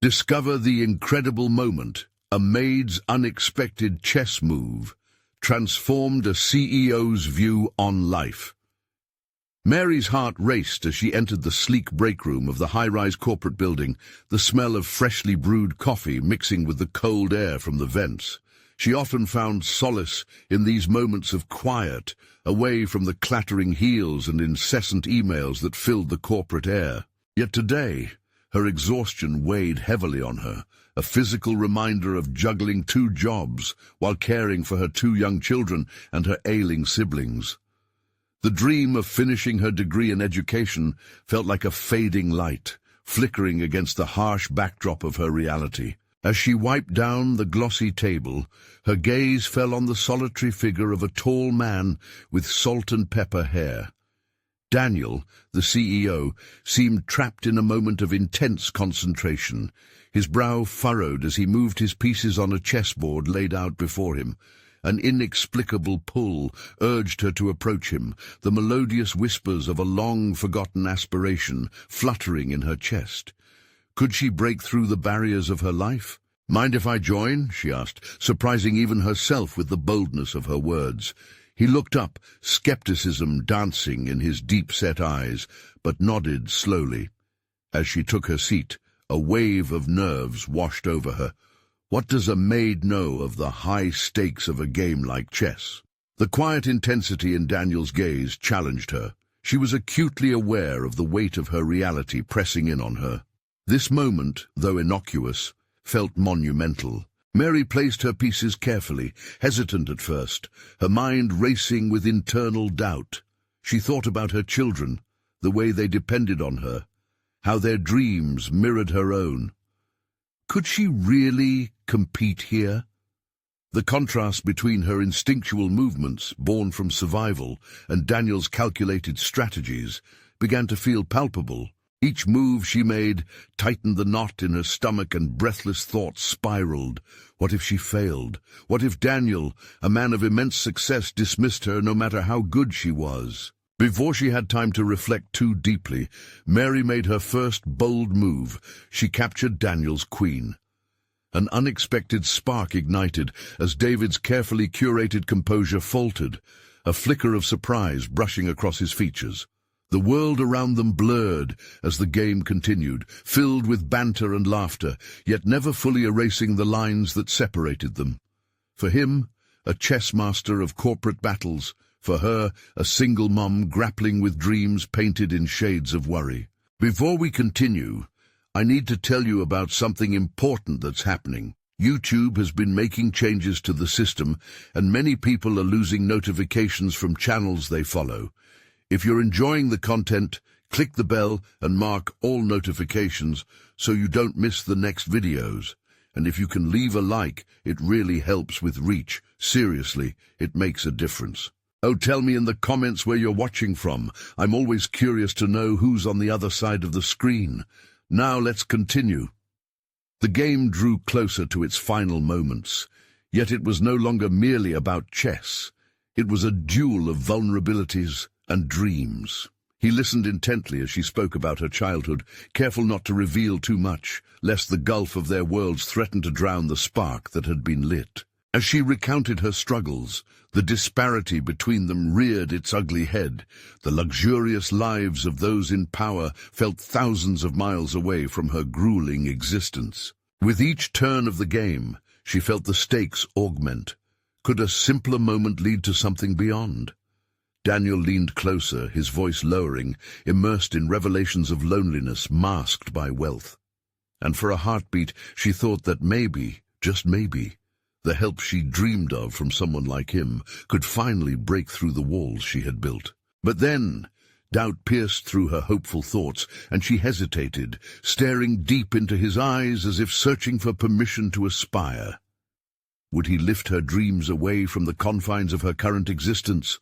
Discover the incredible moment. A maid's unexpected chess move transformed a CEO's view on life. Mary's heart raced as she entered the sleek break room of the high-rise corporate building, the smell of freshly brewed coffee mixing with the cold air from the vents. She often found solace in these moments of quiet, away from the clattering heels and incessant emails that filled the corporate air. Yet today, her exhaustion weighed heavily on her, a physical reminder of juggling 2 jobs while caring for her 2 young children and her ailing siblings. The dream of finishing her degree in education felt like a fading light, flickering against the harsh backdrop of her reality. As she wiped down the glossy table, her gaze fell on the solitary figure of a tall man with salt and pepper hair. Daniel, the CEO, seemed trapped in a moment of intense concentration, his brow furrowed as he moved his pieces on a chessboard laid out before him. An inexplicable pull urged her to approach him, the melodious whispers of a long-forgotten aspiration fluttering in her chest. Could she break through the barriers of her life? "Mind if I join?" she asked, surprising even herself with the boldness of her words. He looked up, skepticism dancing in his deep-set eyes, but nodded slowly. As she took her seat, a wave of nerves washed over her. What does a maid know of the high stakes of a game like chess? The quiet intensity in Daniel's gaze challenged her. She was acutely aware of the weight of her reality pressing in on her. This moment, though innocuous, felt monumental. Mary placed her pieces carefully, hesitant at first, her mind racing with internal doubt. She thought about her children, the way they depended on her, how their dreams mirrored her own. Could she really compete here? The contrast between her instinctual movements, born from survival, and Daniel's calculated strategies began to feel palpable. Each move she made tightened the knot in her stomach, and breathless thoughts spiraled. What if she failed? What if Daniel, a man of immense success, dismissed her no matter how good she was? Before she had time to reflect too deeply, Mary made her first bold move. She captured Daniel's queen. An unexpected spark ignited as David's carefully curated composure faltered, a flicker of surprise brushing across his features. The world around them blurred as the game continued, filled with banter and laughter, yet never fully erasing the lines that separated them. For him, a chess master of corporate battles; for her, a single mom grappling with dreams painted in shades of worry. Before we continue, I need to tell you about something important that's happening. YouTube has been making changes to the system, and many people are losing notifications from channels they follow. If you're enjoying the content, click the bell and mark all notifications so you don't miss the next videos. And if you can leave a like, it really helps with reach. Seriously, it makes a difference. Oh, tell me in the comments where you're watching from. I'm always curious to know who's on the other side of the screen. Now let's continue. The game drew closer to its final moments, yet it was no longer merely about chess. It was a duel of vulnerabilities and dreams. He listened intently as she spoke about her childhood, careful not to reveal too much, lest the gulf of their worlds threaten to drown the spark that had been lit. As she recounted her struggles, the disparity between them reared its ugly head. The luxurious lives of those in power felt thousands of miles away from her grueling existence. With each turn of the game, she felt the stakes augment. Could a simpler moment lead to something beyond? Daniel leaned closer, his voice lowering, immersed in revelations of loneliness masked by wealth. And for a heartbeat, she thought that maybe, just maybe, the help she dreamed of from someone like him could finally break through the walls she had built. But then, doubt pierced through her hopeful thoughts, and she hesitated, staring deep into his eyes as if searching for permission to aspire. Would he lift her dreams away from the confines of her current existence,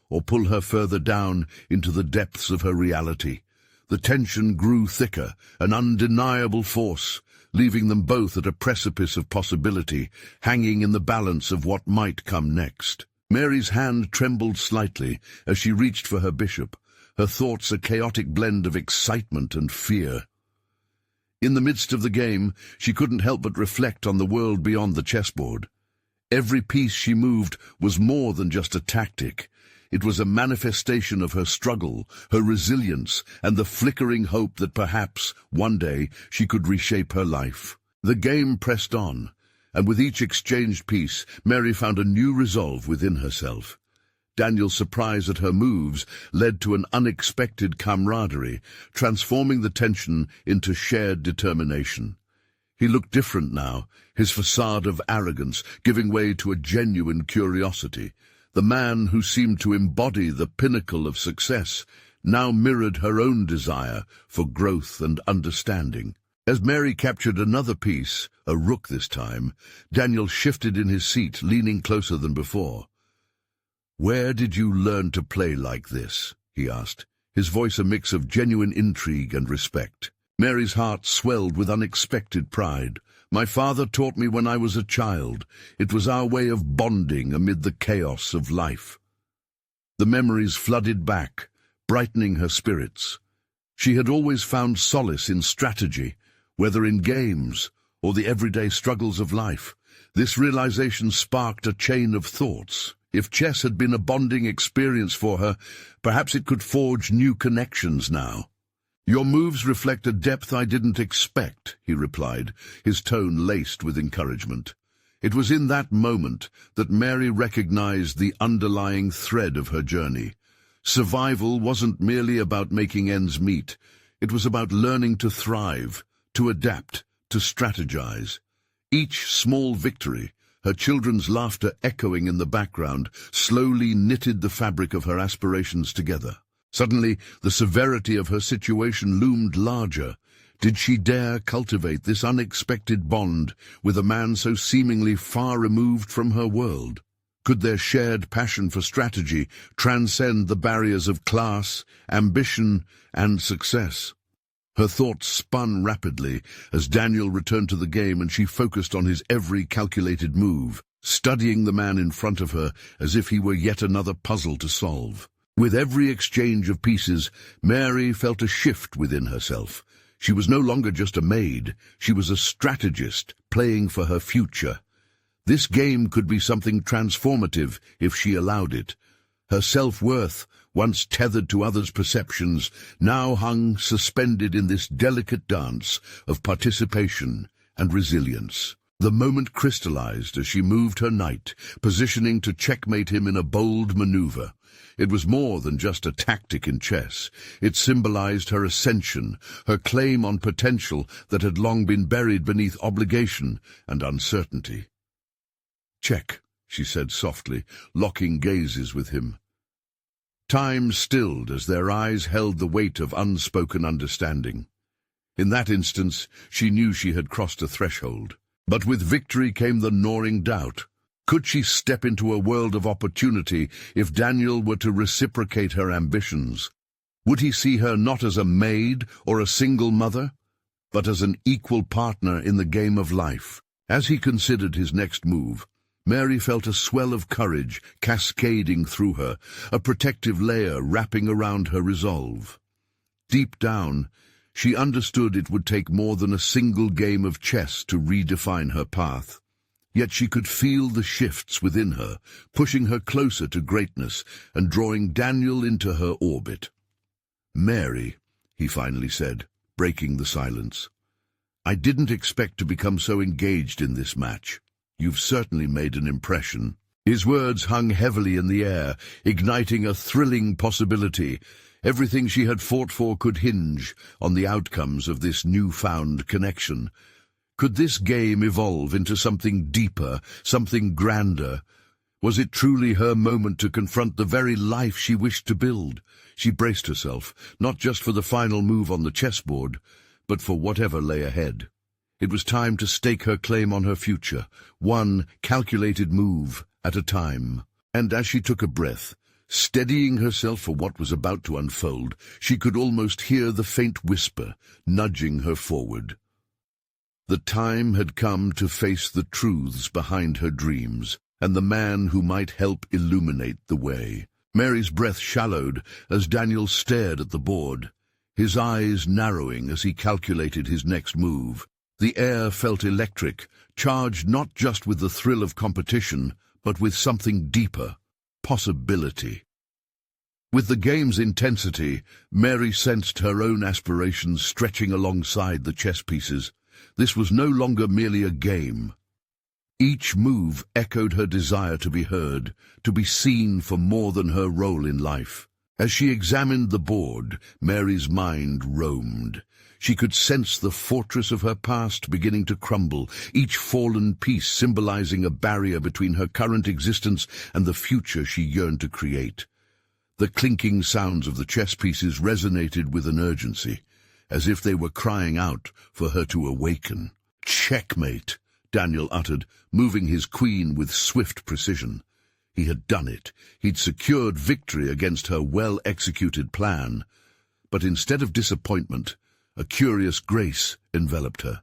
or pull her further down into the depths of her reality? The tension grew thicker, an undeniable force, leaving them both at a precipice of possibility, hanging in the balance of what might come next. Mary's hand trembled slightly as she reached for her bishop, her thoughts a chaotic blend of excitement and fear. In the midst of the game, she couldn't help but reflect on the world beyond the chessboard. Every piece she moved was more than just a tactic. It was a manifestation of her struggle, her resilience, and the flickering hope that perhaps, one day, she could reshape her life. The game pressed on, and with each exchanged piece, Mary found a new resolve within herself. Daniel's surprise at her moves led to an unexpected camaraderie, transforming the tension into shared determination. He looked different now, his facade of arrogance giving way to a genuine curiosity. The man who seemed to embody the pinnacle of success now mirrored her own desire for growth and understanding. As Mary captured another piece, a rook this time, Daniel shifted in his seat, leaning closer than before. "Where did you learn to play like this?" he asked, his voice a mix of genuine intrigue and respect. Mary's heart swelled with unexpected pride. "My father taught me when I was a child. It was our way of bonding amid the chaos of life." The memories flooded back, brightening her spirits. She had always found solace in strategy, whether in games or the everyday struggles of life. This realization sparked a chain of thoughts. If chess had been a bonding experience for her, perhaps it could forge new connections now. "Your moves reflect a depth I didn't expect," he replied, his tone laced with encouragement. It was in that moment that Mary recognized the underlying thread of her journey. Survival wasn't merely about making ends meet. It was about learning to thrive, to adapt, to strategize. Each small victory, her children's laughter echoing in the background, slowly knitted the fabric of her aspirations together. Suddenly, the severity of her situation loomed larger. Did she dare cultivate this unexpected bond with a man so seemingly far removed from her world? Could their shared passion for strategy transcend the barriers of class, ambition, and success? Her thoughts spun rapidly as Daniel returned to the game, and she focused on his every calculated move, studying the man in front of her as if he were yet another puzzle to solve. With every exchange of pieces, Mary felt a shift within herself. She was no longer just a maid, she was a strategist playing for her future. This game could be something transformative if she allowed it. Her self-worth, once tethered to others' perceptions, now hung suspended in this delicate dance of participation and resilience. The moment crystallized as she moved her knight, positioning to checkmate him in a bold maneuver. It was more than just a tactic in chess. It symbolized her ascension, her claim on potential that had long been buried beneath obligation and uncertainty. "Check," she said softly, locking gazes with him. Time stilled as their eyes held the weight of unspoken understanding. In that instance, she knew she had crossed a threshold. But with victory came the gnawing doubt. Could she step into a world of opportunity if Daniel were to reciprocate her ambitions? Would he see her not as a maid or a single mother, but as an equal partner in the game of life? As he considered his next move, Mary felt a swell of courage cascading through her, a protective layer wrapping around her resolve. Deep down, she understood it would take more than a single game of chess to redefine her path. Yet she could feel the shifts within her, pushing her closer to greatness and drawing Daniel into her orbit. "Mary," he finally said, breaking the silence, "I didn't expect to become so engaged in this match. You've certainly made an impression." His words hung heavily in the air, igniting a thrilling possibility. Everything she had fought for could hinge on the outcomes of this newfound connection. Could this game evolve into something deeper, something grander? Was it truly her moment to confront the very life she wished to build? She braced herself, not just for the final move on the chessboard, but for whatever lay ahead. It was time to stake her claim on her future, one calculated move at a time. And as she took a breath, steadying herself for what was about to unfold, she could almost hear the faint whisper nudging her forward. The time had come to face the truths behind her dreams, and the man who might help illuminate the way. Mary's breath shallowed as Daniel stared at the board. his eyes narrowing as he calculated his next move. The air felt electric, charged not just with the thrill of competition, but with something deeper, possibility. With the game's intensity, Mary sensed her own aspirations stretching alongside the chess pieces. This was no longer merely a game. Each move echoed her desire to be heard, to be seen for more than her role in life. As she examined the board, Mary's mind roamed. She could sense the fortress of her past beginning to crumble, each fallen piece symbolizing a barrier between her current existence and the future she yearned to create. The clinking sounds of the chess pieces resonated with an urgency, as if they were crying out for her to awaken. "Checkmate," Daniel uttered, moving his queen with swift precision. He had done it. He'd secured victory against her well-executed plan. But instead of disappointment, a curious grace enveloped her.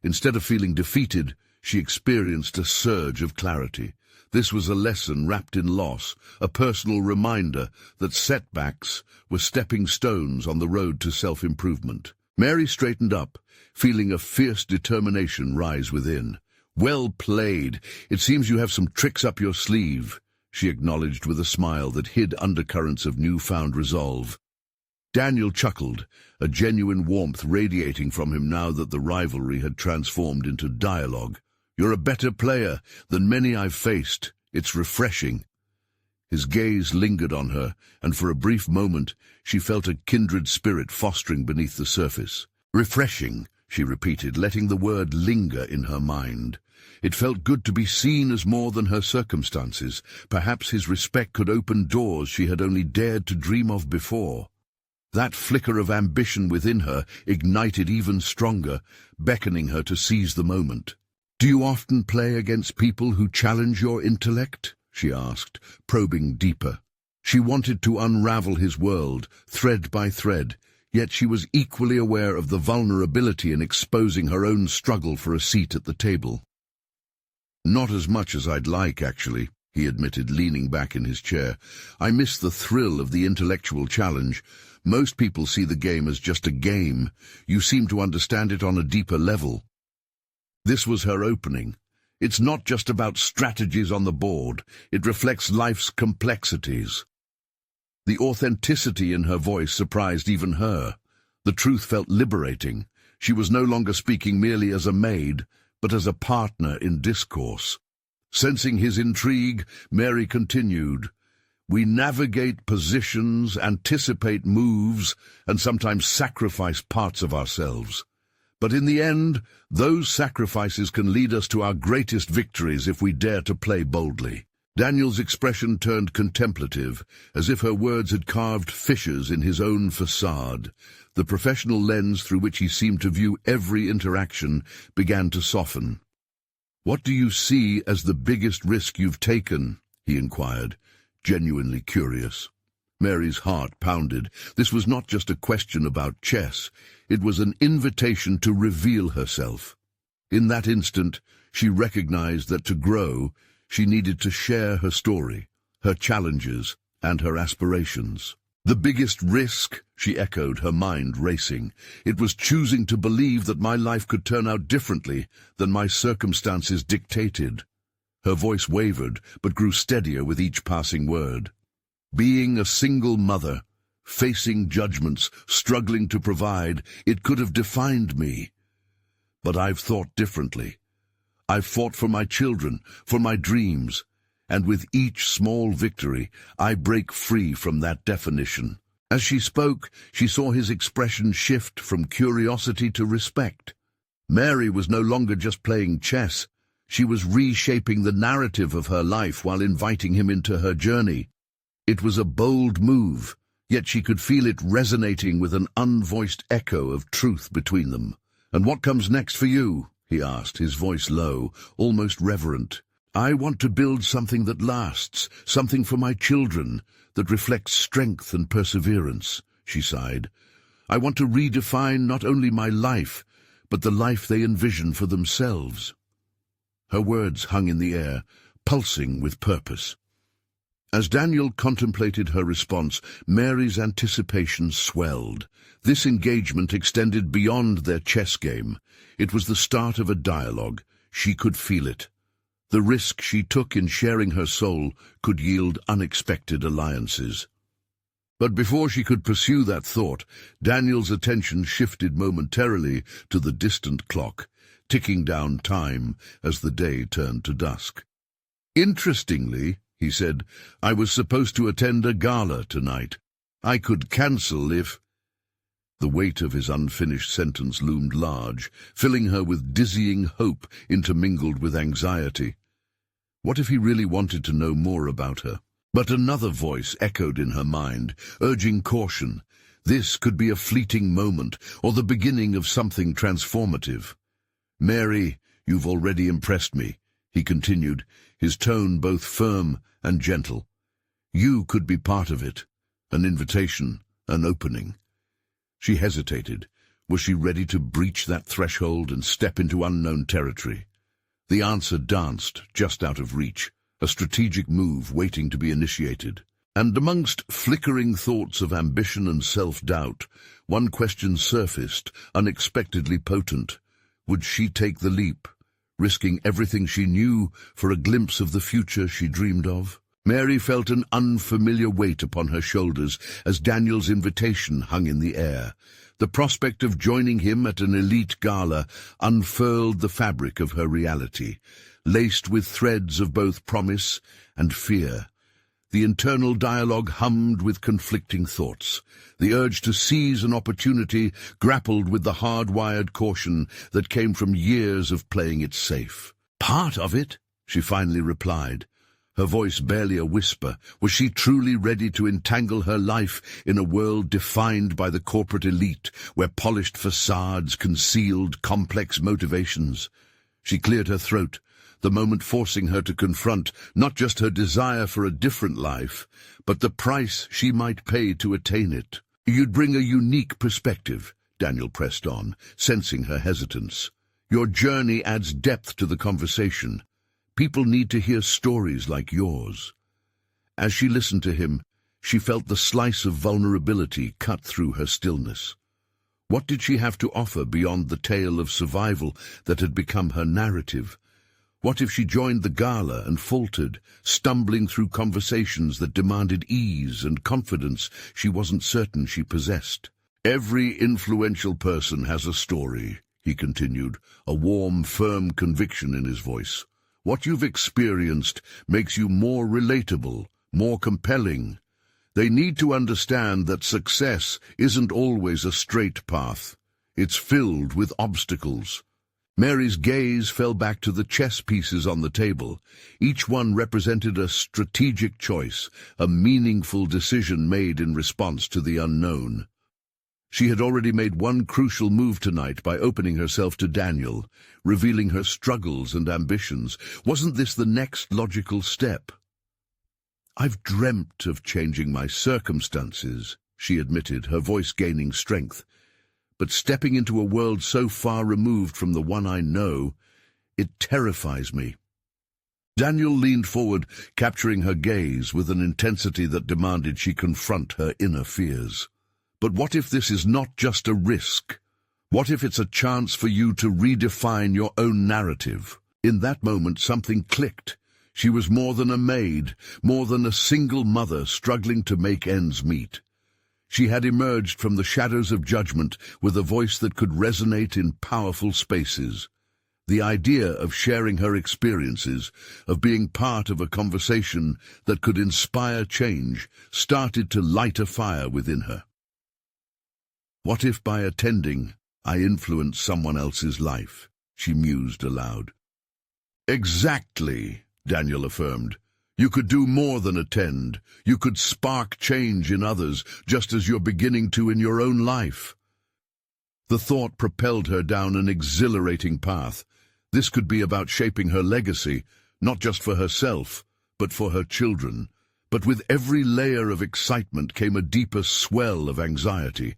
Instead of feeling defeated, she experienced a surge of clarity. This was a lesson wrapped in loss, a personal reminder that setbacks were stepping stones on the road to self-improvement. Mary straightened up, feeling a fierce determination rise within. "Well played. It seems you have some tricks up your sleeve," she acknowledged with a smile that hid undercurrents of newfound resolve. Daniel chuckled, a genuine warmth radiating from him now that the rivalry had transformed into dialogue. "You're a better player than many I've faced. It's refreshing." His gaze lingered on her, and for a brief moment she felt a kindred spirit fostering beneath the surface. "Refreshing," she repeated, letting the word linger in her mind. It felt good to be seen as more than her circumstances. Perhaps his respect could open doors she had only dared to dream of before. That flicker of ambition within her ignited even stronger, beckoning her to seize the moment. "Do you often play against people who challenge your intellect?" she asked, probing deeper. She wanted to unravel his world, thread by thread, yet she was equally aware of the vulnerability in exposing her own struggle for a seat at the table. "Not as much as I'd like, actually," he admitted, leaning back in his chair. "I miss the thrill of the intellectual challenge. Most people see the game as just a game. You seem to understand it on a deeper level." This was her opening. It's not just about strategies on the board. It reflects life's complexities. The authenticity in her voice surprised even her. The truth felt liberating. She was no longer speaking merely as a maid, but as a partner in discourse. Sensing his intrigue, Mary continued, "We navigate positions, anticipate moves, and sometimes sacrifice parts of ourselves. But in the end, those sacrifices can lead us to our greatest victories if we dare to play boldly." Daniel's expression turned contemplative, as if her words had carved fissures in his own facade. The professional lens through which he seemed to view every interaction began to soften. "What do you see as the biggest risk you've taken?" he inquired, genuinely curious. Mary's heart pounded. This was not just a question about chess. It was an invitation to reveal herself. In that instant, she recognized that to grow, she needed to share her story, her challenges, and her aspirations. "The biggest risk," she echoed, her mind racing. "It was choosing to believe that my life could turn out differently than my circumstances dictated." Her voice wavered, but grew steadier with each passing word. "Being a single mother, facing judgments, struggling to provide, it could have defined me. But I've thought differently. I've fought for my children, for my dreams, and with each small victory, I break free from that definition." As she spoke, she saw his expression shift from curiosity to respect. Mary was no longer just playing chess. She was reshaping the narrative of her life while inviting him into her journey. It was a bold move, yet she could feel it resonating with an unvoiced echo of truth between them. "And what comes next for you?" he asked, his voice low, almost reverent. "I want to build something that lasts, something for my children, that reflects strength and perseverance," she sighed. "I want to redefine not only my life, but the life they envision for themselves." Her words hung in the air, pulsing with purpose. As Daniel contemplated her response, Mary's anticipation swelled. This engagement extended beyond their chess game. It was the start of a dialogue. She could feel it. The risk she took in sharing her soul could yield unexpected alliances. But before she could pursue that thought, Daniel's attention shifted momentarily to the distant clock, ticking down time as the day turned to dusk. "Interestingly," he said, "I was supposed to attend a gala tonight. I could cancel if—" The weight of his unfinished sentence loomed large, filling her with dizzying hope intermingled with anxiety. What if he really wanted to know more about her? But another voice echoed in her mind, urging caution. This could be a fleeting moment, or the beginning of something transformative. "Mary, you've already impressed me," he continued, his tone both firm and gentle. "You could be part of it, an invitation, an opening." She hesitated. Was she ready to breach that threshold and step into unknown territory? The answer danced just out of reach, a strategic move waiting to be initiated. And amongst flickering thoughts of ambition and self-doubt, one question surfaced, unexpectedly potent. Would she take the leap, risking everything she knew for a glimpse of the future she dreamed of? Mary felt an unfamiliar weight upon her shoulders as Daniel's invitation hung in the air. The prospect of joining him at an elite gala unfurled the fabric of her reality, laced with threads of both promise and fear. The internal dialogue hummed with conflicting thoughts. The urge to seize an opportunity grappled with the hard-wired caution that came from years of playing it safe. "Part of it," she finally replied, her voice barely a whisper. Was she truly ready to entangle her life in a world defined by the corporate elite, where polished facades concealed complex motivations? She cleared her throat, the moment forcing her to confront not just her desire for a different life, but the price she might pay to attain it. "You'd bring a unique perspective," Daniel pressed on, sensing her hesitance. "Your journey adds depth to the conversation. People need to hear stories like yours." As she listened to him, she felt the slice of vulnerability cut through her stillness. What did she have to offer beyond the tale of survival that had become her narrative? What if she joined the gala and faltered, stumbling through conversations that demanded ease and confidence she wasn't certain she possessed? "Every influential person has a story," he continued, a warm, firm conviction in his voice. "What you've experienced makes you more relatable, more compelling. They need to understand that success isn't always a straight path. It's filled with obstacles." Mary's gaze fell back to the chess pieces on the table. Each one represented a strategic choice, a meaningful decision made in response to the unknown. She had already made one crucial move tonight by opening herself to Daniel, revealing her struggles and ambitions. Wasn't this the next logical step? "I've dreamt of changing my circumstances," she admitted, her voice gaining strength. "But stepping into a world so far removed from the one I know, it terrifies me." Daniel leaned forward, capturing her gaze with an intensity that demanded she confront her inner fears. "But what if this is not just a risk? What if it's a chance for you to redefine your own narrative?" In that moment, something clicked. She was more than a maid, more than a single mother struggling to make ends meet. She had emerged from the shadows of judgment with a voice that could resonate in powerful spaces. The idea of sharing her experiences, of being part of a conversation that could inspire change, started to light a fire within her. "What if by attending, I influence someone else's life?" she mused aloud. "Exactly," Daniel affirmed. "You could do more than attend. You could spark change in others, just as you're beginning to in your own life." The thought propelled her down an exhilarating path. This could be about shaping her legacy, not just for herself, but for her children. But with every layer of excitement came a deeper swell of anxiety.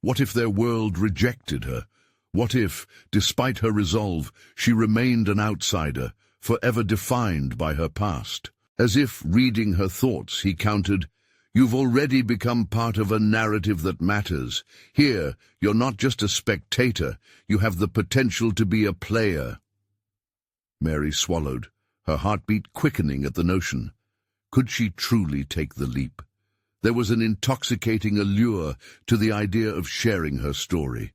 What if their world rejected her? What if, despite her resolve, she remained an outsider, forever defined by her past? As if reading her thoughts, he countered, "You've already become part of a narrative that matters. Here, you're not just a spectator, you have the potential to be a player." Mary swallowed, her heartbeat quickening at the notion. Could she truly take the leap? There was an intoxicating allure to the idea of sharing her story.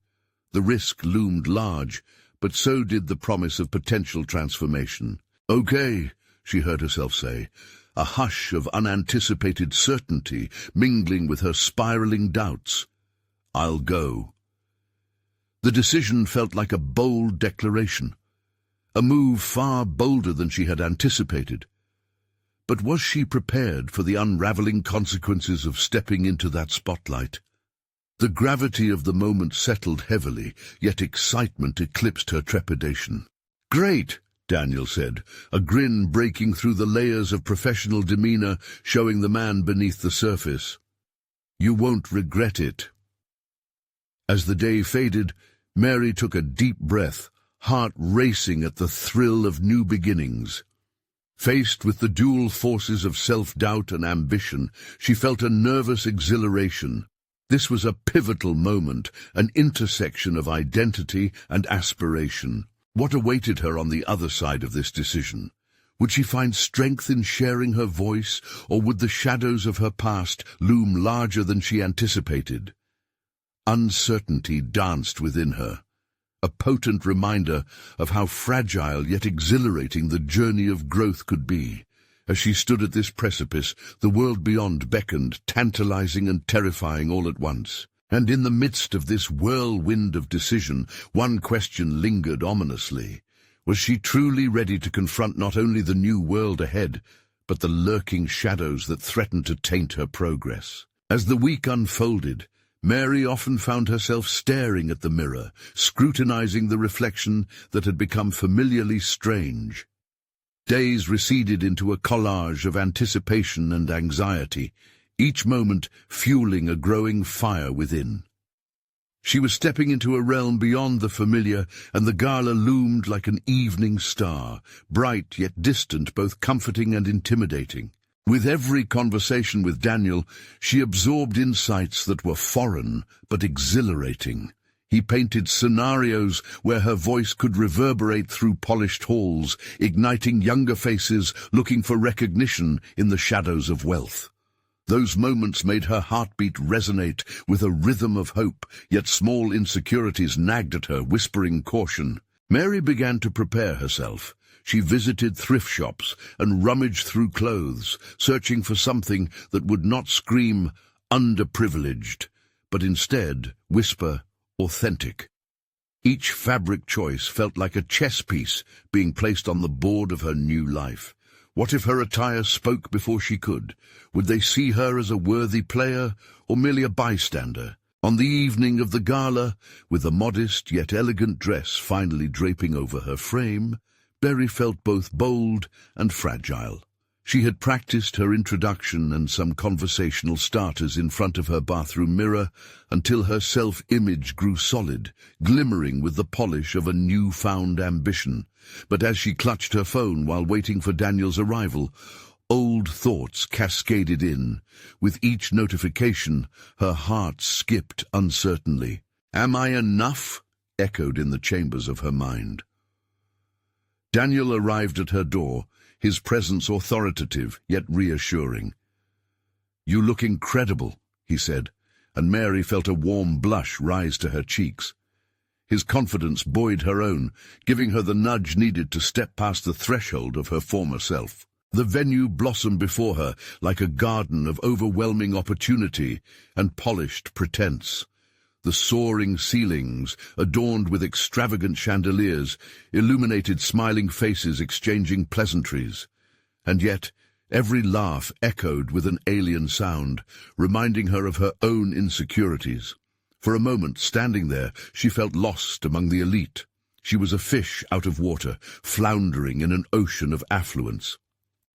The risk loomed large, but so did the promise of potential transformation. "Okay," she heard herself say, a hush of unanticipated certainty mingling with her spiraling doubts. "I'll go." The decision felt like a bold declaration, a move far bolder than she had anticipated. But was she prepared for the unraveling consequences of stepping into that spotlight? The gravity of the moment settled heavily, yet excitement eclipsed her trepidation. "Great," Daniel said, a grin breaking through the layers of professional demeanor, showing the man beneath the surface. "You won't regret it." As the day faded, Mary took a deep breath, heart racing at the thrill of new beginnings. Faced with the dual forces of self-doubt and ambition, she felt a nervous exhilaration. This was a pivotal moment, an intersection of identity and aspiration. What awaited her on the other side of this decision? Would she find strength in sharing her voice, or would the shadows of her past loom larger than she anticipated? Uncertainty danced within her, a potent reminder of how fragile yet exhilarating the journey of growth could be. As she stood at this precipice, the world beyond beckoned, tantalizing and terrifying all at once. And in the midst of this whirlwind of decision, one question lingered ominously. Was she truly ready to confront not only the new world ahead, but the lurking shadows that threatened to taint her progress? As the week unfolded, Mary often found herself staring at the mirror, scrutinizing the reflection that had become familiarly strange. Days receded into a collage of anticipation and anxiety, each moment fueling a growing fire within. She was stepping into a realm beyond the familiar, and the gala loomed like an evening star, bright yet distant, both comforting and intimidating. With every conversation with Daniel, she absorbed insights that were foreign but exhilarating. He painted scenarios where her voice could reverberate through polished halls, igniting younger faces looking for recognition in the shadows of wealth. Those moments made her heartbeat resonate with a rhythm of hope, yet small insecurities nagged at her, whispering caution. Mary began to prepare herself. She visited thrift shops and rummaged through clothes, searching for something that would not scream underprivileged, but instead whisper authentic. Each fabric choice felt like a chess piece being placed on the board of her new life. What if her attire spoke before she could? Would they see her as a worthy player or merely a bystander? On the evening of the gala, with a modest yet elegant dress finally draping over her frame, Mary felt both bold and fragile. She had practiced her introduction and some conversational starters in front of her bathroom mirror until her self-image grew solid, glimmering with the polish of a newfound ambition. But as she clutched her phone while waiting for Daniel's arrival, old thoughts cascaded in. With each notification, her heart skipped uncertainly. "Am I enough?" echoed in the chambers of her mind. Daniel arrived at her door, his presence authoritative yet reassuring. "You look incredible," he said, and Mary felt a warm blush rise to her cheeks. His confidence buoyed her own, giving her the nudge needed to step past the threshold of her former self. The venue blossomed before her like a garden of overwhelming opportunity and polished pretense. The soaring ceilings, adorned with extravagant chandeliers, illuminated smiling faces exchanging pleasantries. And yet, every laugh echoed with an alien sound, reminding her of her own insecurities. For a moment, standing there, she felt lost among the elite. She was a fish out of water, floundering in an ocean of affluence.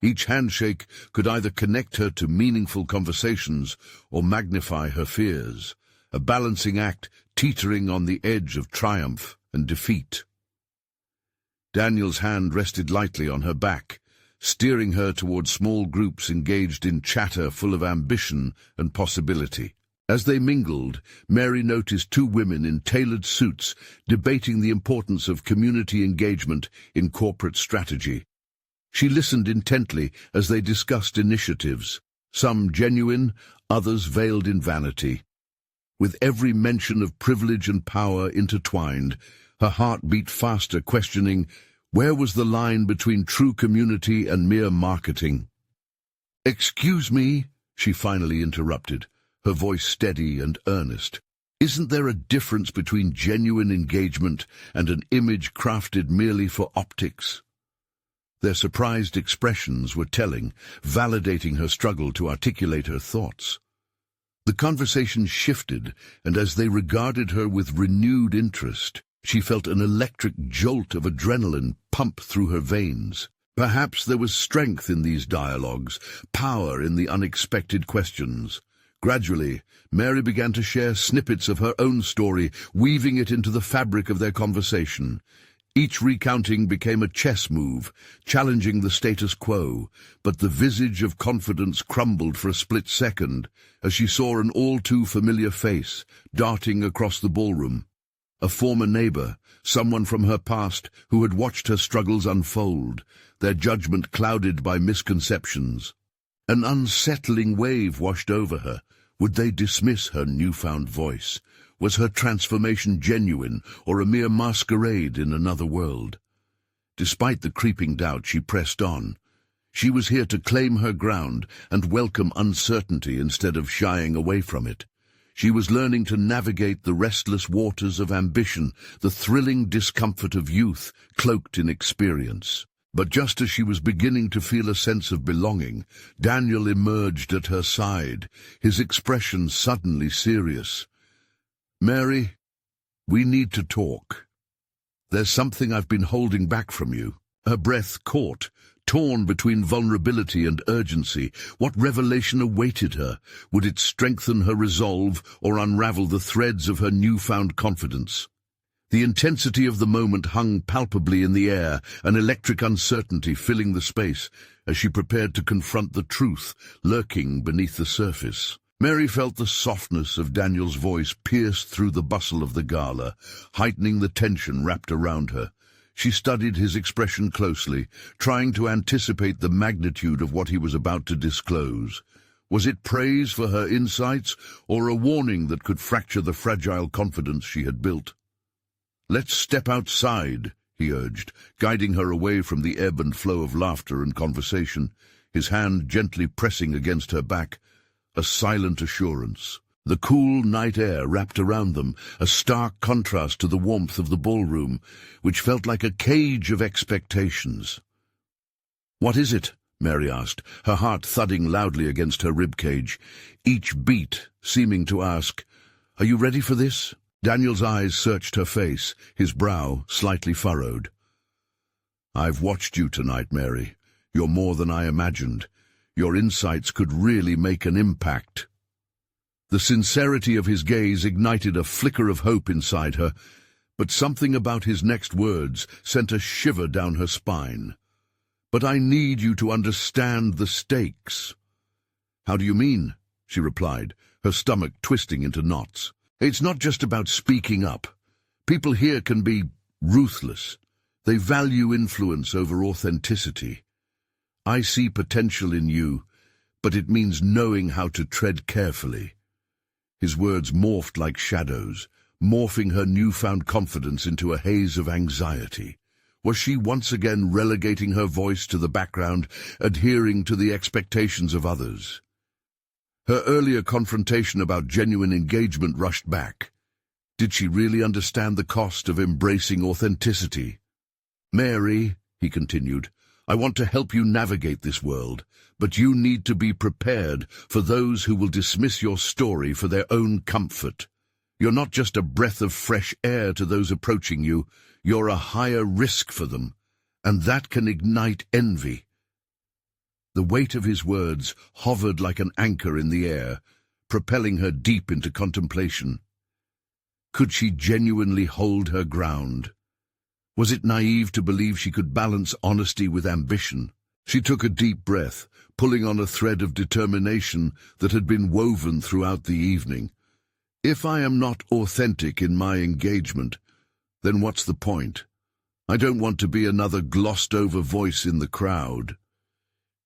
Each handshake could either connect her to meaningful conversations or magnify her fears, a balancing act teetering on the edge of triumph and defeat. Daniel's hand rested lightly on her back, steering her toward small groups engaged in chatter full of ambition and possibility. As they mingled, Mary noticed two women in tailored suits debating the importance of community engagement in corporate strategy. She listened intently as they discussed initiatives, some genuine, others veiled in vanity. With every mention of privilege and power intertwined, her heart beat faster, questioning, where was the line between true community and mere marketing? "Excuse me," she finally interrupted, her voice steady and earnest. "Isn't there a difference between genuine engagement and an image crafted merely for optics?" Their surprised expressions were telling, validating her struggle to articulate her thoughts. The conversation shifted, and as they regarded her with renewed interest, she felt an electric jolt of adrenaline pump through her veins. Perhaps there was strength in these dialogues, power in the unexpected questions. Gradually, Mary began to share snippets of her own story, weaving it into the fabric of their conversation. Each recounting became a chess move, challenging the status quo, but the visage of confidence crumbled for a split second as she saw an all-too-familiar face darting across the ballroom. A former neighbor, someone from her past who had watched her struggles unfold, their judgment clouded by misconceptions. An unsettling wave washed over her. Would they dismiss her newfound voice? Was her transformation genuine, or a mere masquerade in another world? Despite the creeping doubt, she pressed on. She was here to claim her ground and welcome uncertainty instead of shying away from it. She was learning to navigate the restless waters of ambition, the thrilling discomfort of youth, cloaked in experience. But just as she was beginning to feel a sense of belonging, Daniel emerged at her side, his expression suddenly serious. "Mary, we need to talk. There's something I've been holding back from you." Her breath caught, torn between vulnerability and urgency. What revelation awaited her? Would it strengthen her resolve or unravel the threads of her newfound confidence? The intensity of the moment hung palpably in the air, an electric uncertainty filling the space as she prepared to confront the truth lurking beneath the surface. Mary felt the softness of Daniel's voice pierce through the bustle of the gala, heightening the tension wrapped around her. She studied his expression closely, trying to anticipate the magnitude of what he was about to disclose. Was it praise for her insights, or a warning that could fracture the fragile confidence she had built? "Let's step outside," he urged, guiding her away from the ebb and flow of laughter and conversation, his hand gently pressing against her back, a silent assurance. The cool night air wrapped around them, a stark contrast to the warmth of the ballroom, which felt like a cage of expectations. "What is it?" Mary asked, her heart thudding loudly against her ribcage, each beat seeming to ask, "Are you ready for this?" Daniel's eyes searched her face, his brow slightly furrowed. "I've watched you tonight, Mary. You're more than I imagined. Your insights could really make an impact." The sincerity of his gaze ignited a flicker of hope inside her, but something about his next words sent a shiver down her spine. "But I need you to understand the stakes." "How do you mean?" she replied, her stomach twisting into knots. "It's not just about speaking up. People here can be ruthless. They value influence over authenticity. I see potential in you, but it means knowing how to tread carefully." His words morphed like shadows, morphing her newfound confidence into a haze of anxiety. Was she once again relegating her voice to the background, adhering to the expectations of others? Her earlier confrontation about genuine engagement rushed back. Did she really understand the cost of embracing authenticity? "Mary," he continued, "I want to help you navigate this world, but you need to be prepared for those who will dismiss your story for their own comfort. You're not just a breath of fresh air to those approaching you, you're a higher risk for them, and that can ignite envy." The weight of his words hovered like an anchor in the air, propelling her deep into contemplation. Could she genuinely hold her ground? Was it naive to believe she could balance honesty with ambition? She took a deep breath, pulling on a thread of determination that had been woven throughout the evening. If I am not authentic in my engagement, then what's the point? I don't want to be another glossed-over voice in the crowd.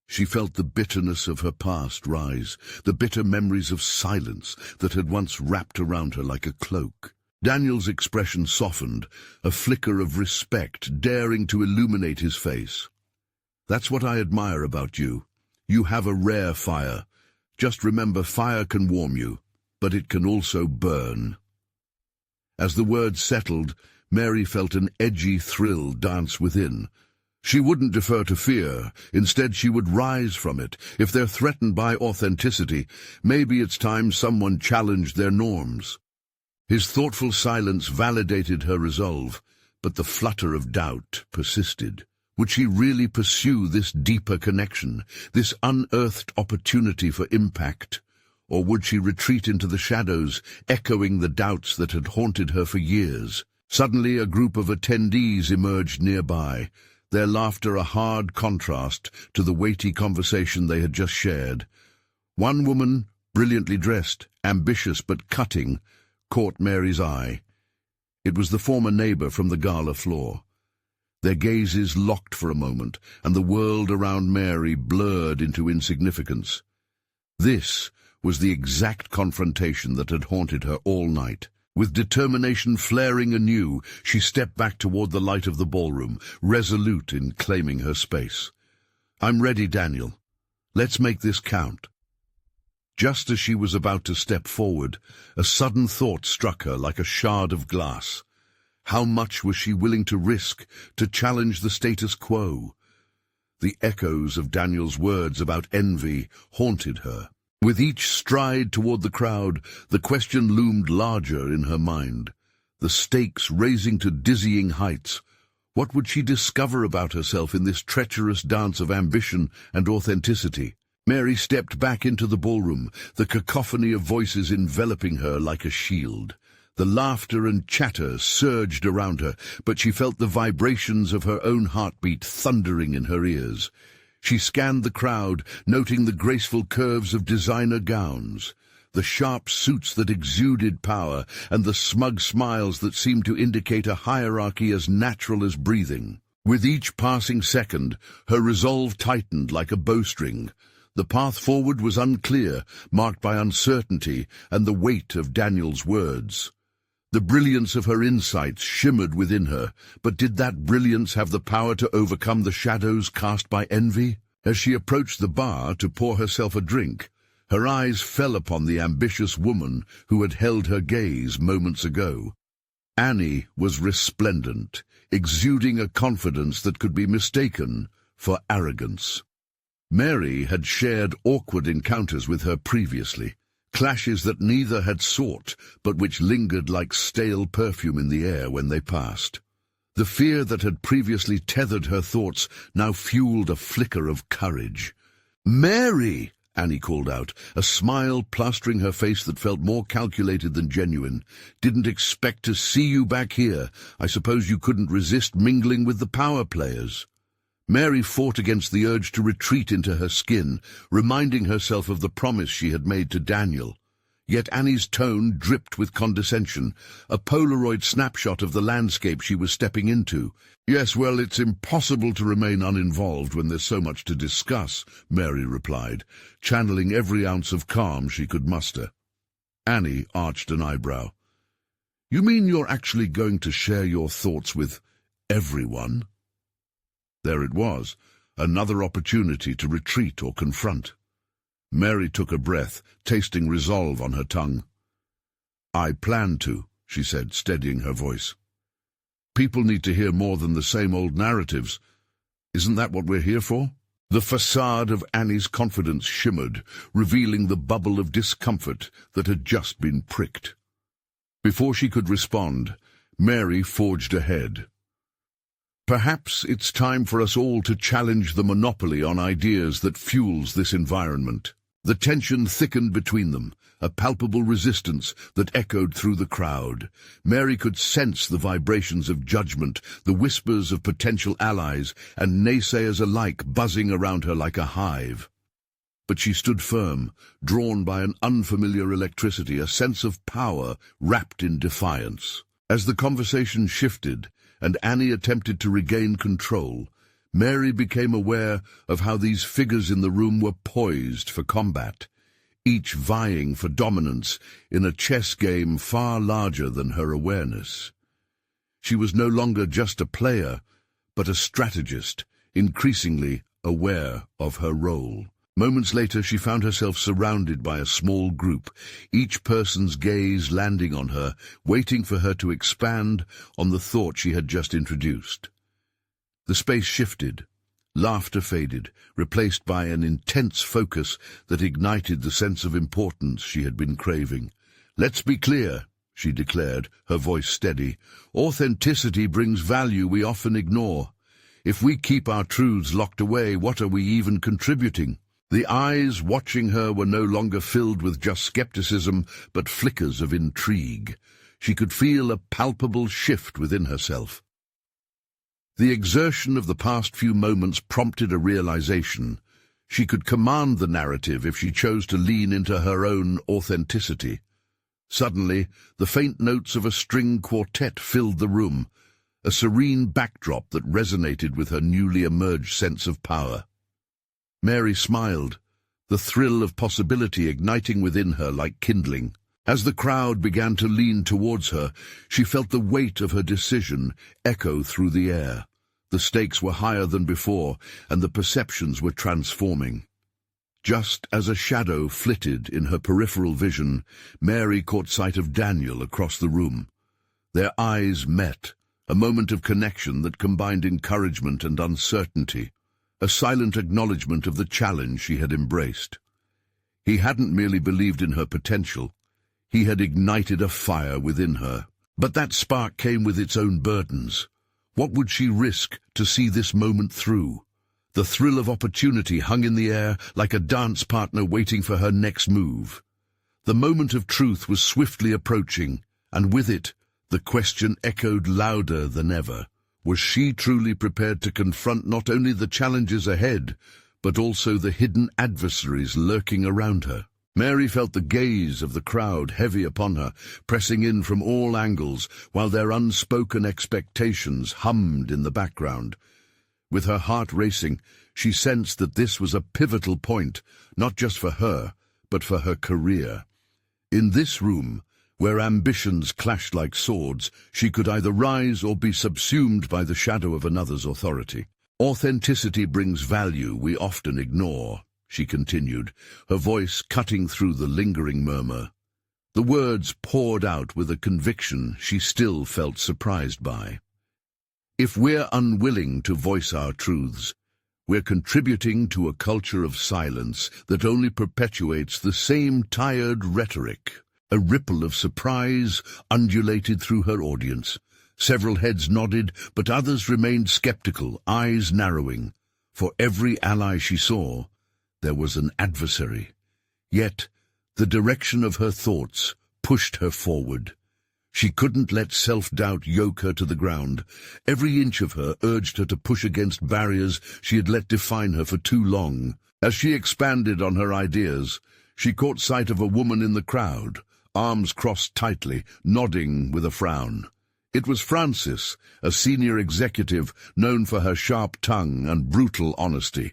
She felt the bitterness of her past rise, the bitter memories of silence that had once wrapped around her like a cloak. Daniel's expression softened, a flicker of respect daring to illuminate his face. That's what I admire about you. You have a rare fire. Just remember, fire can warm you, but it can also burn. As the words settled, Mary felt an edgy thrill dance within. She wouldn't defer to fear. Instead, she would rise from it. If they're threatened by authenticity, maybe it's time someone challenged their norms. His thoughtful silence validated her resolve, but the flutter of doubt persisted. Would she really pursue this deeper connection, this unearthed opportunity for impact? Or would she retreat into the shadows, echoing the doubts that had haunted her for years? Suddenly, a group of attendees emerged nearby, their laughter a hard contrast to the weighty conversation they had just shared. One woman, brilliantly dressed, ambitious but cutting, caught Mary's eye. It was the former neighbor from the gala floor. Their gazes locked for a moment, and the world around Mary blurred into insignificance. This was the exact confrontation that had haunted her all night. With determination flaring anew, she stepped back toward the light of the ballroom, resolute in claiming her space. "I'm ready, Daniel. Let's make this count." Just as she was about to step forward, a sudden thought struck her like a shard of glass. How much was she willing to risk to challenge the status quo? The echoes of Daniel's words about envy haunted her. With each stride toward the crowd, the question loomed larger in her mind, the stakes raising to dizzying heights. What would she discover about herself in this treacherous dance of ambition and authenticity? Mary stepped back into the ballroom, the cacophony of voices enveloping her like a shield. The laughter and chatter surged around her, but she felt the vibrations of her own heartbeat thundering in her ears. She scanned the crowd, noting the graceful curves of designer gowns, the sharp suits that exuded power, and the smug smiles that seemed to indicate a hierarchy as natural as breathing. With each passing second, her resolve tightened like a bowstring. The path forward was unclear, marked by uncertainty and the weight of Daniel's words. The brilliance of her insights shimmered within her, but did that brilliance have the power to overcome the shadows cast by envy? As she approached the bar to pour herself a drink, her eyes fell upon the ambitious woman who had held her gaze moments ago. Annie was resplendent, exuding a confidence that could be mistaken for arrogance. Mary had shared awkward encounters with her previously, clashes that neither had sought, but which lingered like stale perfume in the air when they passed. The fear that had previously tethered her thoughts now fueled a flicker of courage. "Mary!" Annie called out, a smile plastering her face that felt more calculated than genuine. "Didn't expect to see you back here. I suppose you couldn't resist mingling with the power players." Mary fought against the urge to retreat into her skin, reminding herself of the promise she had made to Daniel. Yet Annie's tone dripped with condescension, a Polaroid snapshot of the landscape she was stepping into. "Yes, well, it's impossible to remain uninvolved when there's so much to discuss," Mary replied, channeling every ounce of calm she could muster. Annie arched an eyebrow. "You mean you're actually going to share your thoughts with everyone?" There it was, another opportunity to retreat or confront. Mary took a breath, tasting resolve on her tongue. "I plan to," she said, steadying her voice. "People need to hear more than the same old narratives. Isn't that what we're here for?" The facade of Annie's confidence shimmered, revealing the bubble of discomfort that had just been pricked. Before she could respond, Mary forged ahead. "Perhaps it's time for us all to challenge the monopoly on ideas that fuels this environment." The tension thickened between them, a palpable resistance that echoed through the crowd. Mary could sense the vibrations of judgment, the whispers of potential allies, and naysayers alike buzzing around her like a hive. But she stood firm, drawn by an unfamiliar electricity, a sense of power wrapped in defiance. As the conversation shifted, and Annie attempted to regain control, Mary became aware of how these figures in the room were poised for combat, each vying for dominance in a chess game far larger than her awareness. She was no longer just a player, but a strategist, increasingly aware of her role. Moments later, she found herself surrounded by a small group, each person's gaze landing on her, waiting for her to expand on the thought she had just introduced. The space shifted. Laughter faded, replaced by an intense focus that ignited the sense of importance she had been craving. "Let's be clear," she declared, her voice steady. "Authenticity brings value we often ignore. If we keep our truths locked away, what are we even contributing?" The eyes watching her were no longer filled with just skepticism, but flickers of intrigue. She could feel a palpable shift within herself. The exertion of the past few moments prompted a realization. She could command the narrative if she chose to lean into her own authenticity. Suddenly, the faint notes of a string quartet filled the room, a serene backdrop that resonated with her newly emerged sense of power. Mary smiled, the thrill of possibility igniting within her like kindling. As the crowd began to lean towards her, she felt the weight of her decision echo through the air. The stakes were higher than before, and the perceptions were transforming. Just as a shadow flitted in her peripheral vision, Mary caught sight of Daniel across the room. Their eyes met, a moment of connection that combined encouragement and uncertainty, a silent acknowledgement of the challenge she had embraced. He hadn't merely believed in her potential. He had ignited a fire within her. But that spark came with its own burdens. What would she risk to see this moment through? The thrill of opportunity hung in the air like a dance partner waiting for her next move. The moment of truth was swiftly approaching, and with it, the question echoed louder than ever. Was she truly prepared to confront not only the challenges ahead, but also the hidden adversaries lurking around her? Mary felt the gaze of the crowd heavy upon her, pressing in from all angles, while their unspoken expectations hummed in the background. With her heart racing, she sensed that this was a pivotal point, not just for her, but for her career. In this room, where ambitions clashed like swords, she could either rise or be subsumed by the shadow of another's authority. "Authenticity brings value we often ignore," she continued, her voice cutting through the lingering murmur. The words poured out with a conviction she still felt surprised by. If we're unwilling to voice our truths, we're contributing to a culture of silence that only perpetuates the same tired rhetoric. A ripple of surprise undulated through her audience. Several heads nodded, but others remained skeptical, eyes narrowing. For every ally she saw, there was an adversary. Yet, the direction of her thoughts pushed her forward. She couldn't let self-doubt yoke her to the ground. Every inch of her urged her to push against barriers she had let define her for too long. As she expanded on her ideas, she caught sight of a woman in the crowd, arms crossed tightly, nodding with a frown. It was Frances, a senior executive known for her sharp tongue and brutal honesty.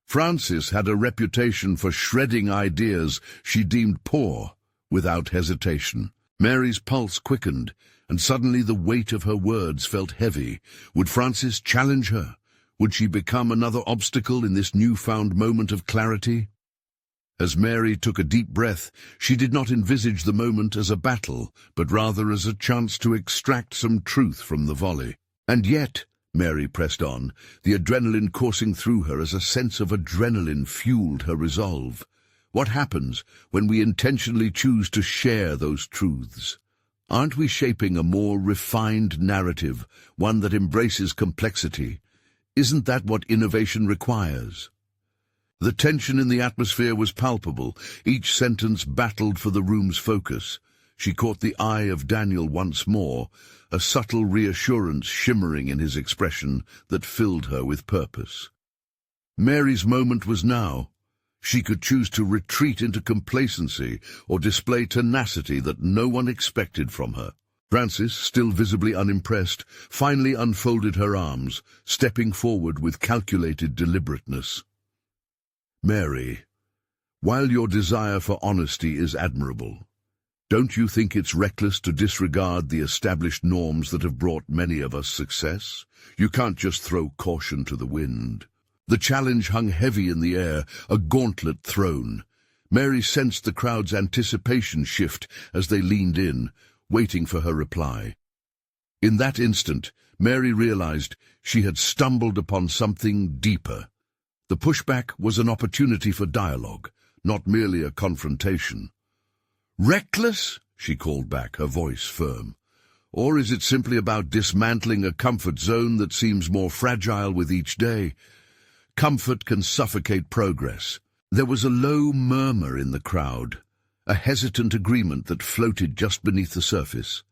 Frances had a reputation for shredding ideas she deemed poor without hesitation. Mary's pulse quickened, and suddenly the weight of her words felt heavy. Would Frances challenge her? Would she become another obstacle in this newfound moment of clarity? As Mary took a deep breath, she did not envisage the moment as a battle, but rather as a chance to extract some truth from the volley. And yet, Mary pressed on, the adrenaline coursing through her as a sense of adrenaline fueled her resolve. What happens when we intentionally choose to share those truths? Aren't we shaping a more refined narrative, one that embraces complexity? Isn't that what innovation requires? The tension in the atmosphere was palpable. Each sentence battled for the room's focus. She caught the eye of Daniel once more, a subtle reassurance shimmering in his expression that filled her with purpose. Mary's moment was now. She could choose to retreat into complacency or display tenacity that no one expected from her. Frances, still visibly unimpressed, finally unfolded her arms, stepping forward with calculated deliberateness. "Mary, while your desire for honesty is admirable, don't you think it's reckless to disregard the established norms that have brought many of us success? You can't just throw caution to the wind." The challenge hung heavy in the air, a gauntlet thrown. Mary sensed the crowd's anticipation shift as they leaned in, waiting for her reply. In that instant, Mary realized she had stumbled upon something deeper. The pushback was an opportunity for dialogue, not merely a confrontation. "Reckless?" she called back, her voice firm. "Or is it simply about dismantling a comfort zone that seems more fragile with each day? Comfort can suffocate progress." There was a low murmur in the crowd, a hesitant agreement that floated just beneath the surface.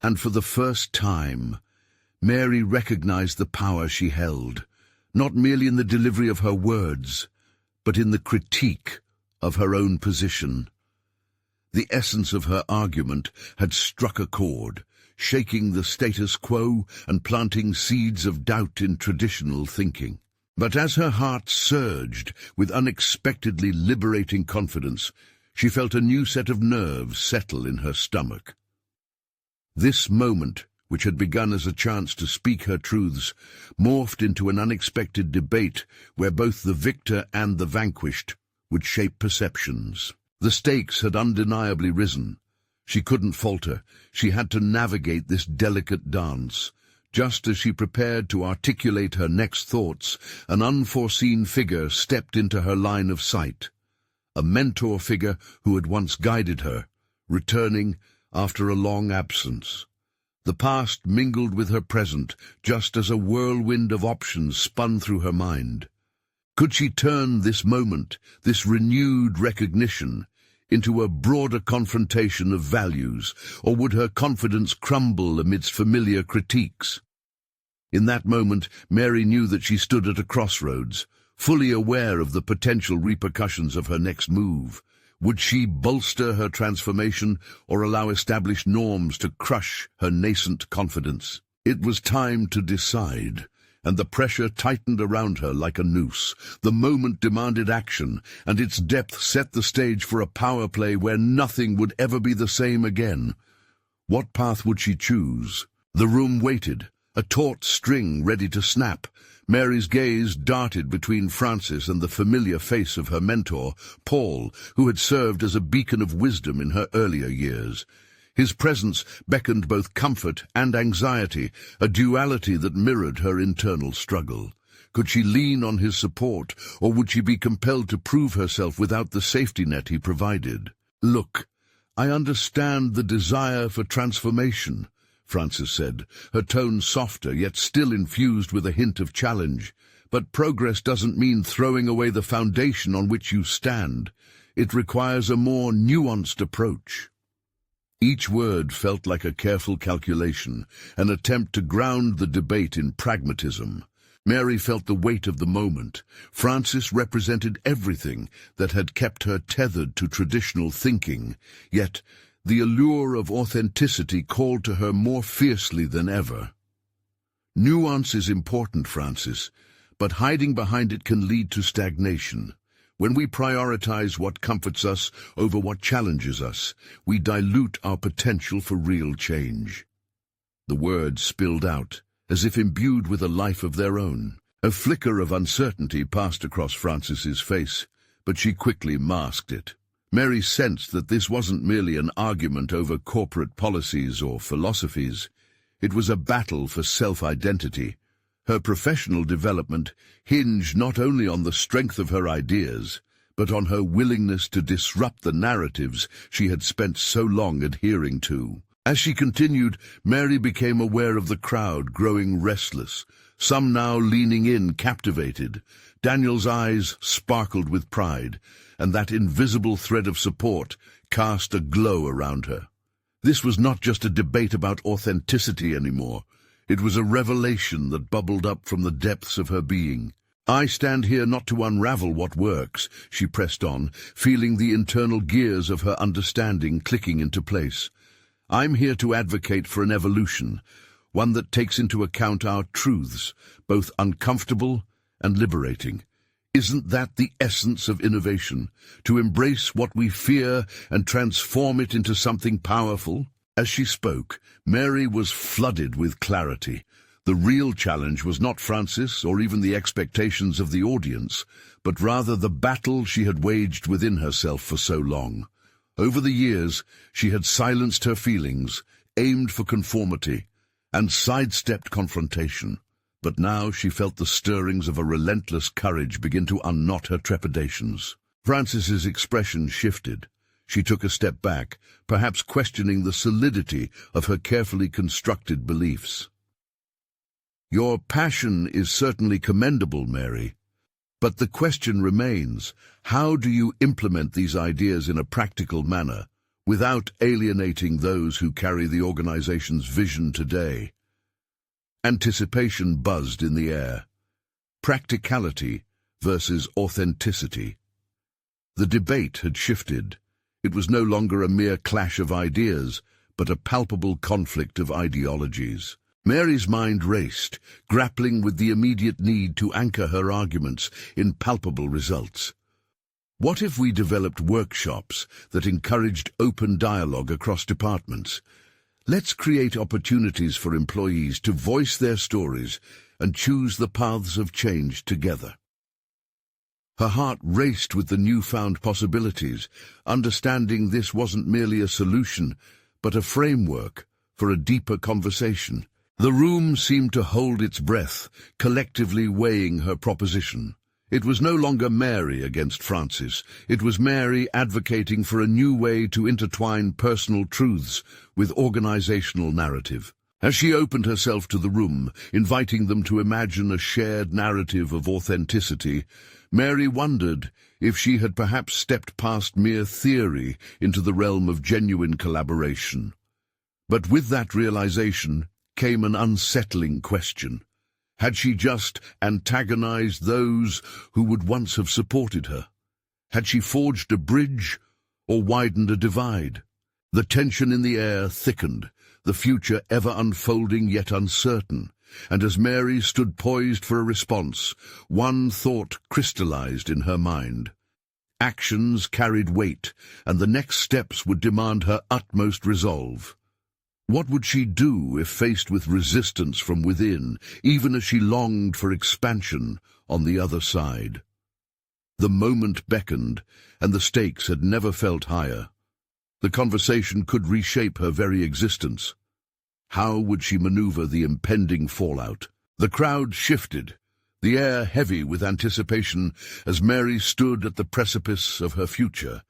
And for the first time, Mary recognized the power she held, not merely in the delivery of her words, but in the critique of her own position. The essence of her argument had struck a chord, shaking the status quo and planting seeds of doubt in traditional thinking. But as her heart surged with unexpectedly liberating confidence, she felt a new set of nerves settle in her stomach. This moment, which had begun as a chance to speak her truths, morphed into an unexpected debate where both the victor and the vanquished would shape perceptions. The stakes had undeniably risen. She couldn't falter. She had to navigate this delicate dance. Just as she prepared to articulate her next thoughts, an unforeseen figure stepped into her line of sight. A mentor figure who had once guided her, returning after a long absence. The past mingled with her present, just as a whirlwind of options spun through her mind. Could she turn this moment, this renewed recognition, into a broader confrontation of values, or would her confidence crumble amidst familiar critiques? In that moment, Mary knew that she stood at a crossroads, fully aware of the potential repercussions of her next move. Would she bolster her transformation or allow established norms to crush her nascent confidence? It was time to decide, and the pressure tightened around her like a noose. The moment demanded action, and its depth set the stage for a power play where nothing would ever be the same again. What path would she choose? The room waited, a taut string ready to snap. Mary's gaze darted between Frances and the familiar face of her mentor, Paul, who had served as a beacon of wisdom in her earlier years. His presence beckoned both comfort and anxiety, a duality that mirrored her internal struggle. Could she lean on his support, or would she be compelled to prove herself without the safety net he provided? "Look, I understand the desire for transformation," Frances said, her tone softer yet still infused with a hint of challenge. "But progress doesn't mean throwing away the foundation on which you stand. It requires a more nuanced approach." Each word felt like a careful calculation, an attempt to ground the debate in pragmatism. Mary felt the weight of the moment. Frances represented everything that had kept her tethered to traditional thinking, yet the allure of authenticity called to her more fiercely than ever. "Nuance is important, Frances, but hiding behind it can lead to stagnation. When we prioritize what comforts us over what challenges us, we dilute our potential for real change." The words spilled out, as if imbued with a life of their own. A flicker of uncertainty passed across Frances's face, but she quickly masked it. Mary sensed that this wasn't merely an argument over corporate policies or philosophies. It was a battle for self-identity. Her professional development hinged not only on the strength of her ideas, but on her willingness to disrupt the narratives she had spent so long adhering to. As she continued, Mary became aware of the crowd growing restless, some now leaning in, captivated. Daniel's eyes sparkled with pride, and that invisible thread of support cast a glow around her. This was not just a debate about authenticity anymore. It was a revelation that bubbled up from the depths of her being. "I stand here not to unravel what works," she pressed on, feeling the internal gears of her understanding clicking into place. "I'm here to advocate for an evolution, one that takes into account our truths, both uncomfortable and liberating. Isn't that the essence of innovation? To embrace what we fear and transform it into something powerful?" As she spoke, Mary was flooded with clarity. The real challenge was not Francis or even the expectations of the audience, but rather the battle she had waged within herself for so long. Over the years, she had silenced her feelings, aimed for conformity, and sidestepped confrontation. But now she felt the stirrings of a relentless courage begin to unknot her trepidations. Francis's expression shifted. She took a step back, perhaps questioning the solidity of her carefully constructed beliefs. "Your passion is certainly commendable, Mary. But the question remains, how do you implement these ideas in a practical manner, without alienating those who carry the organization's vision today?" Anticipation buzzed in the air. Practicality versus authenticity. The debate had shifted. It was no longer a mere clash of ideas, but a palpable conflict of ideologies. Mary's mind raced, grappling with the immediate need to anchor her arguments in palpable results. What if we developed workshops that encouraged open dialogue across departments? Let's create opportunities for employees to voice their stories and choose the paths of change together. Her heart raced with the newfound possibilities, understanding this wasn't merely a solution, but a framework for a deeper conversation. The room seemed to hold its breath, collectively weighing her proposition. It was no longer Mary against Francis. It was Mary advocating for a new way to intertwine personal truths with organizational narrative. As she opened herself to the room, inviting them to imagine a shared narrative of authenticity, Mary wondered if she had perhaps stepped past mere theory into the realm of genuine collaboration. But with that realization came an unsettling question. Had she just antagonized those who would once have supported her? Had she forged a bridge or widened a divide? The tension in the air thickened, the future ever unfolding yet uncertain, and as Mary stood poised for a response, one thought crystallized in her mind. Actions carried weight, and the next steps would demand her utmost resolve. What would she do if faced with resistance from within, even as she longed for expansion on the other side? The moment beckoned, and the stakes had never felt higher. The conversation could reshape her very existence. How would she maneuver the impending fallout? The crowd shifted, the air heavy with anticipation as Mary stood at the precipice of her future.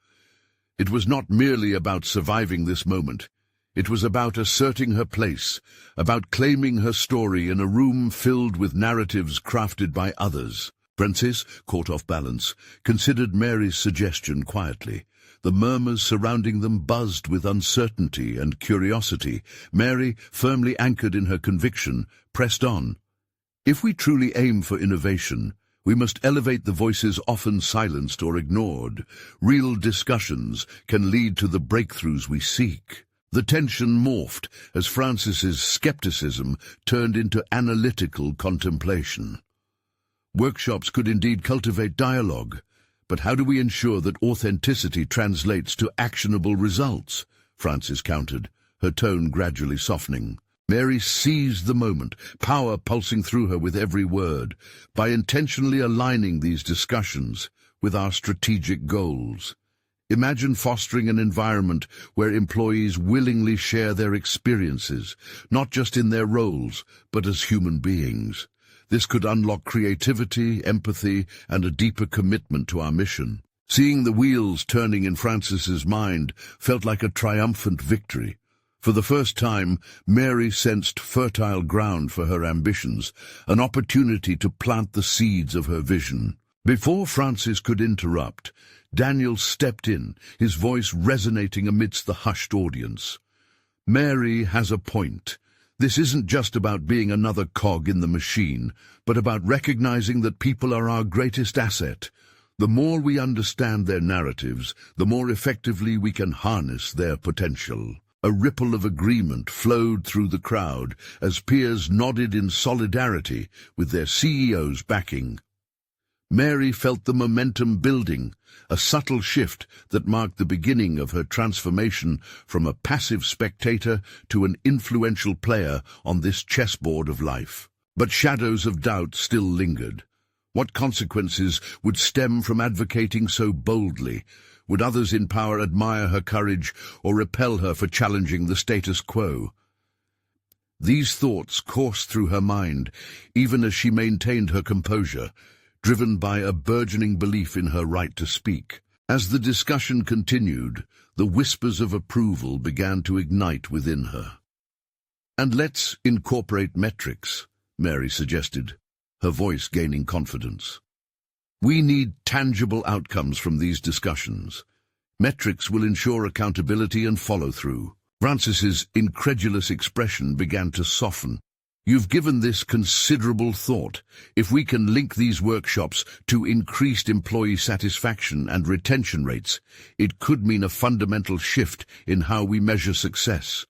It was not merely about surviving this moment. It was about asserting her place, about claiming her story in a room filled with narratives crafted by others. Francis, caught off balance, considered Mary's suggestion quietly. The murmurs surrounding them buzzed with uncertainty and curiosity. Mary, firmly anchored in her conviction, pressed on. If we truly aim for innovation, we must elevate the voices often silenced or ignored. Real discussions can lead to the breakthroughs we seek. The tension morphed as Francis's skepticism turned into analytical contemplation. Workshops could indeed cultivate dialogue, but how do we ensure that authenticity translates to actionable results? Francis countered, her tone gradually softening. Mary seized the moment, power pulsing through her with every word, by intentionally aligning these discussions with our strategic goals. Imagine fostering an environment where employees willingly share their experiences, not just in their roles, but as human beings. This could unlock creativity, empathy, and a deeper commitment to our mission. Seeing the wheels turning in Francis's mind felt like a triumphant victory. For the first time, Mary sensed fertile ground for her ambitions, an opportunity to plant the seeds of her vision. Before Francis could interrupt, Daniel stepped in, his voice resonating amidst the hushed audience. Mary has a point. This isn't just about being another cog in the machine, but about recognizing that people are our greatest asset. The more we understand their narratives, the more effectively we can harness their potential. A ripple of agreement flowed through the crowd as peers nodded in solidarity with their CEO's backing. Mary felt the momentum building, a subtle shift that marked the beginning of her transformation from a passive spectator to an influential player on this chessboard of life. But shadows of doubt still lingered. What consequences would stem from advocating so boldly? Would others in power admire her courage or repel her for challenging the status quo? These thoughts coursed through her mind, even as she maintained her composure, driven by a burgeoning belief in her right to speak. As the discussion continued, the whispers of approval began to ignite within her. "And let's incorporate metrics," Mary suggested, her voice gaining confidence. "We need tangible outcomes from these discussions. Metrics will ensure accountability and follow-through." Francis's incredulous expression began to soften. "You've given this considerable thought. If we can link these workshops to increased employee satisfaction and retention rates, it could mean a fundamental shift in how we measure success."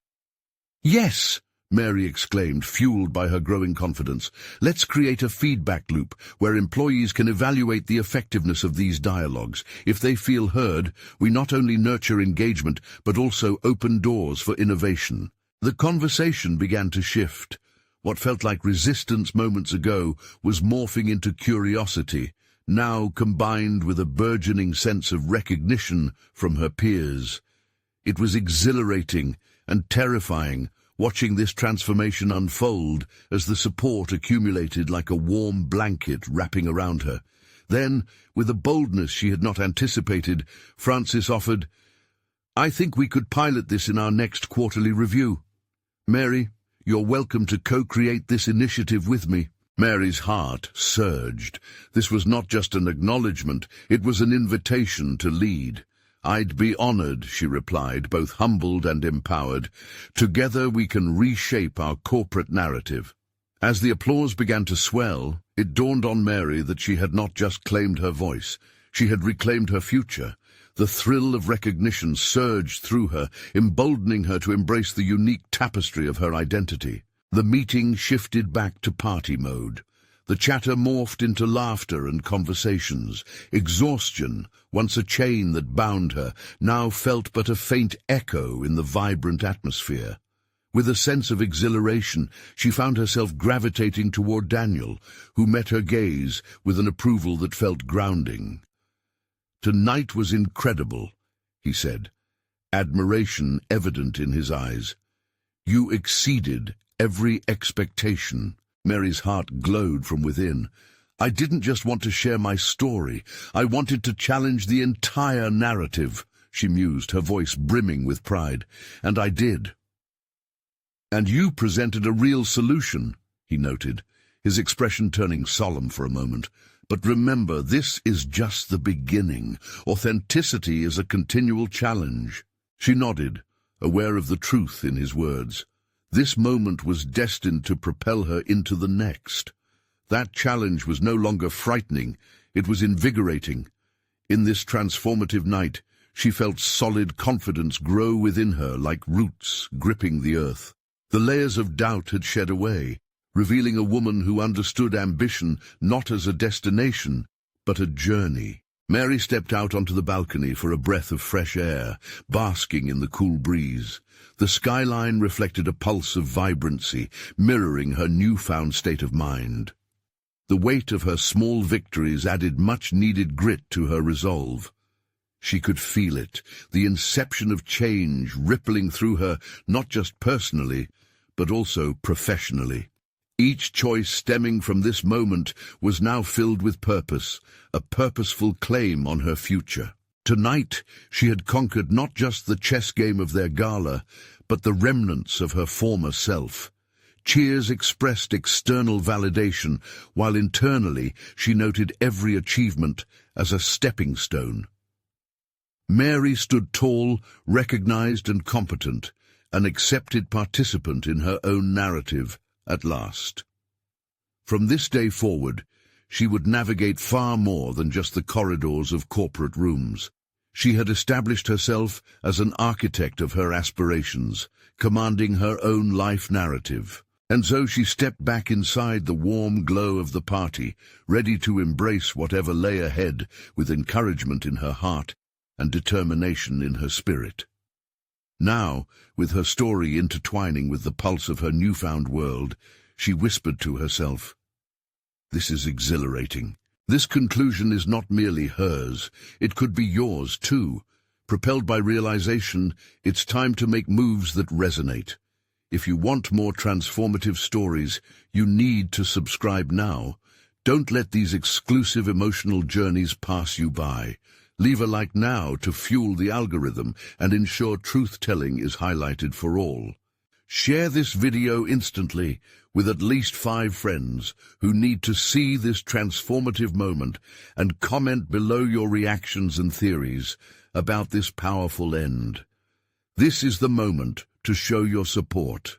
"Yes!" Mary exclaimed, fueled by her growing confidence. "Let's create a feedback loop where employees can evaluate the effectiveness of these dialogues. If they feel heard, we not only nurture engagement, but also open doors for innovation." The conversation began to shift. What felt like resistance moments ago was morphing into curiosity, now combined with a burgeoning sense of recognition from her peers. It was exhilarating and terrifying, watching this transformation unfold as the support accumulated like a warm blanket wrapping around her. Then, with a boldness she had not anticipated, Francis offered, "I think we could pilot this in our next quarterly review. Mary, you're welcome to co-create this initiative with me." Mary's heart surged. This was not just an acknowledgement, it was an invitation to lead. "I'd be honored," she replied, both humbled and empowered. "Together we can reshape our corporate narrative." As the applause began to swell, it dawned on Mary that she had not just claimed her voice, she had reclaimed her future. The thrill of recognition surged through her, emboldening her to embrace the unique tapestry of her identity. The meeting shifted back to party mode. The chatter morphed into laughter and conversations. Exhaustion, once a chain that bound her, now felt but a faint echo in the vibrant atmosphere. With a sense of exhilaration, she found herself gravitating toward Daniel, who met her gaze with an approval that felt grounding. "Tonight was incredible," he said, admiration evident in his eyes. "You exceeded every expectation." Mary's heart glowed from within. "I didn't just want to share my story. I wanted to challenge the entire narrative," she mused, her voice brimming with pride. "And I did." "And you presented a real solution," he noted, his expression turning solemn for a moment. "But remember, this is just the beginning. Authenticity is a continual challenge." She nodded, aware of the truth in his words. This moment was destined to propel her into the next. That challenge was no longer frightening, it was invigorating. In this transformative night, she felt solid confidence grow within her like roots gripping the earth. The layers of doubt had shed away, revealing a woman who understood ambition not as a destination, but a journey. Mary stepped out onto the balcony for a breath of fresh air, basking in the cool breeze. The skyline reflected a pulse of vibrancy, mirroring her newfound state of mind. The weight of her small victories added much-needed grit to her resolve. She could feel it, the inception of change rippling through her, not just personally, but also professionally. Each choice stemming from this moment was now filled with purpose, a purposeful claim on her future. Tonight, she had conquered not just the chess game of their gala, but the remnants of her former self. Cheers expressed external validation, while internally she noted every achievement as a stepping stone. Mary stood tall, recognized and competent, an accepted participant in her own narrative at last. From this day forward, she would navigate far more than just the corridors of corporate rooms. She had established herself as an architect of her aspirations, commanding her own life narrative. And so she stepped back inside the warm glow of the party, ready to embrace whatever lay ahead with encouragement in her heart and determination in her spirit. Now, with her story intertwining with the pulse of her newfound world, she whispered to herself, "This is exhilarating. This conclusion is not merely hers, it could be yours too. Propelled by realization, it's time to make moves that resonate. If you want more transformative stories, you need to subscribe now. Don't let these exclusive emotional journeys pass you by. Leave a like now to fuel the algorithm and ensure truth-telling is highlighted for all. Share this video instantly with at least 5 friends who need to see this transformative moment, and comment below your reactions and theories about this powerful end. This is the moment to show your support.